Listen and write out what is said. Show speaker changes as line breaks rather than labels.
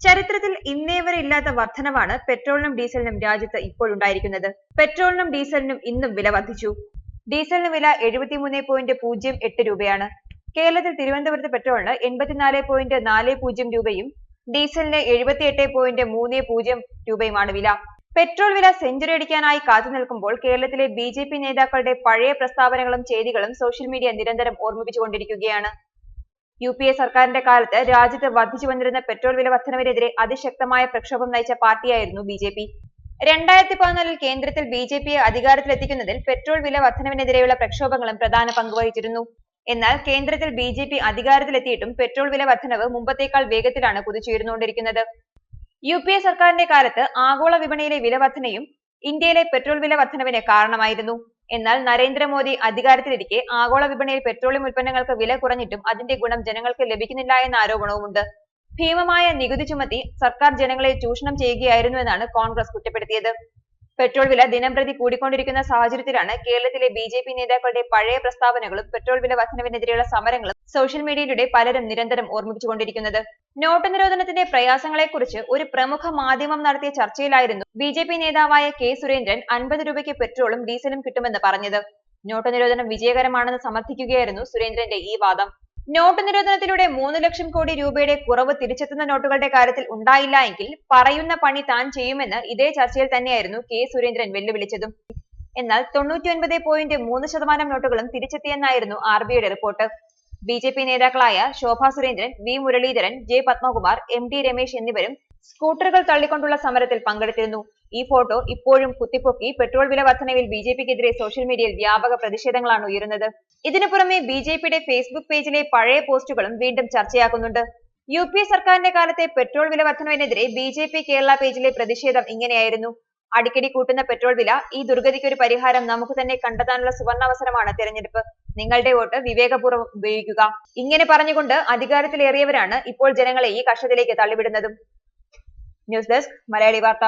ചരിത്രത്തിൽ ഇന്നേ വരെ ഇല്ലാത്ത വർധനവാണ് പെട്രോളിനും ഡീസലിനും രാജ്യത്ത് ഇപ്പോഴുണ്ടായിരിക്കുന്നത്. പെട്രോളിനും ഡീസലിനും ഇന്നും വില വർദ്ധിച്ചു. ഡീസലിന് വില 73.08 രൂപയാണ്. കേരളത്തിൽ തിരുവനന്തപുരത്ത് പെട്രോളിന് 84.40 രൂപയും ഡീസലിന് 78.30 രൂപയുമാണ് വില. പെട്രോൾ വില സെഞ്ചുറി അടിക്കാനായി കാത്തു നിൽക്കുമ്പോൾ കേരളത്തിലെ BJP നേതാക്കളുടെ പഴയ പ്രസ്താവനകളും ചെയ്തികളും സോഷ്യൽ മീഡിയ നിരന്തരം ഓർമ്മിപ്പിച്ചുകൊണ്ടിരിക്കുകയാണ്. UPA സർക്കാരിന്റെ കാലത്ത് രാജ്യത്ത് വർദ്ധിച്ചു വന്നിരുന്ന പെട്രോൾ വില വർധനവിനെതിരെ അതിശക്തമായ പ്രക്ഷോഭം നയിച്ച പാർട്ടിയായിരുന്നു BJP. 2014 കേന്ദ്രത്തിൽ BJPയെ അധികാരത്തിലെത്തിക്കുന്നതിൽ പെട്രോൾ വില വർധനവിനെതിരെയുള്ള പ്രക്ഷോഭങ്ങളും പ്രധാന പങ്കുവഹിച്ചിരുന്നു. എന്നാൽ കേന്ദ്രത്തിൽ BJP അധികാരത്തിലെത്തിയിട്ടും പെട്രോൾ വില വർധനവ് മുമ്പത്തേക്കാൾ വേഗത്തിലാണ് കുതിച്ചുയർന്നുകൊണ്ടിരിക്കുന്നത്. UPA സർക്കാരിന്റെ കാലത്ത് ആഗോള വിപണിയിലെ വില വർധനയും ഇന്ത്യയിലെ പെട്രോൾ വില വർധനവിന് കാരണമായിരുന്നു. എന്നാൽ നരേന്ദ്രമോദി അധികാരത്തിലിരിക്കെ ആഗോള വിപണിയിൽ പെട്രോളിയം ഉൽപ്പന്നങ്ങൾക്ക് വില കുറഞ്ഞിട്ടും അതിന്റെ ഗുണം ജനങ്ങൾക്ക് ലഭിക്കുന്നില്ല എന്ന ആരോപണവുമുണ്ട്. ഭീമമായ നികുതി ചുമത്തി സർക്കാർ ജനങ്ങളെ ചൂഷണം ചെയ്യുകയായിരുന്നുവെന്നാണ് കോൺഗ്രസ് കുറ്റപ്പെടുത്തിയത്. പെട്രോൾ വില ദിനംപ്രതി കൂടിക്കൊണ്ടിരിക്കുന്ന സാഹചര്യത്തിലാണ് കേരളത്തിലെ BJP നേതാക്കളുടെ പഴയ പ്രസ്താവനകളും പെട്രോൾ വില വർധനവിനെതിരെയുള്ള സമരങ്ങളും സോഷ്യൽ മീഡിയയിലൂടെ പലരും നിരന്തരം ഓർമ്മിപ്പിച്ചുകൊണ്ടിരിക്കുന്നത്. നോട്ട് നിരോധനത്തിന്റെ പ്രയാസങ്ങളെക്കുറിച്ച് ഒരു പ്രമുഖ മാധ്യമം നടത്തിയ ചർച്ചയിലായിരുന്നു BJP നേതാവായ K. സുരേന്ദ്രൻ 50 രൂപയ്ക്ക് പെട്രോളും ഡീസലും കിട്ടുമെന്ന് പറഞ്ഞത്. നോട്ട് നിരോധനം വിജയകരമാണെന്ന് സമർത്ഥിക്കുകയായിരുന്നു സുരേന്ദ്രന്റെ ഈ വാദം. നോട്ട് നിരോധനത്തിലൂടെ 3 ലക്ഷം കോടി രൂപയുടെ കുറവ് തിരിച്ചെത്തുന്ന നോട്ടുകളുടെ കാര്യത്തിൽ ഉണ്ടായില്ല എങ്കിൽ പറയുന്ന പണി താൻ ചെയ്യുമെന്ന് ഇതേ ചർച്ചയിൽ തന്നെയായിരുന്നു K. സുരേന്ദ്രൻ വെല്ലുവിളിച്ചതും. എന്നാൽ 99.3% നോട്ടുകളും തിരിച്ചെത്തിയെന്നായിരുന്നു RBIയുടെ റിപ്പോർട്ട്. BJP നേതാക്കളായ Shobha Surendran, V. Muraleedharan, J. Padmakumar, MD Ramesh എന്നിവരും സ്കൂട്ടറുകൾ തള്ളിക്കൊണ്ടുള്ള സമരത്തിൽ പങ്കെടുത്തിരുന്നു. ഈ ഫോട്ടോ ഇപ്പോഴും കുത്തിപ്പൊക്കി പെട്രോൾ വില വർധനവിൽ BJPക്കെതിരെ സോഷ്യൽ മീഡിയയിൽ വ്യാപക പ്രതിഷേധങ്ങളാണ് ഉയരുന്നത്. ഇതിനു പുറമെ BJPയുടെ ഫേസ്ബുക്ക് പേജിലെ പഴയ പോസ്റ്റുകളും വീണ്ടും ചർച്ചയാക്കുന്നുണ്ട്. UPA സർക്കാരിന്റെ കാലത്തെ പെട്രോൾ വില വർധനവിനെതിരെ BJP കേരള പേജിലെ പ്രതിഷേധം ഇങ്ങനെയായിരുന്നു: അടിക്കടി കൂട്ടുന്ന പെട്രോൾ വില, ഈ ദുർഗതിക്കൊരു പരിഹാരം നമുക്ക് തന്നെ കണ്ടെത്താനുള്ള സുവർണാവസരമാണ് തെരഞ്ഞെടുപ്പ്. നിങ്ങളുടെ വോട്ട് വിവേകപൂർവ്വം ഉപയോഗിക്കുക. ഇങ്ങനെ പറഞ്ഞുകൊണ്ട് അധികാരത്തിലേറിയവരാണ് ഇപ്പോൾ ജനങ്ങളെ ഈ കഷ്ടത്തിലേക്ക് തള്ളിവിടുന്നതും. ന്യൂസ് ഡെസ്ക് മലയാളി വാർത്ത.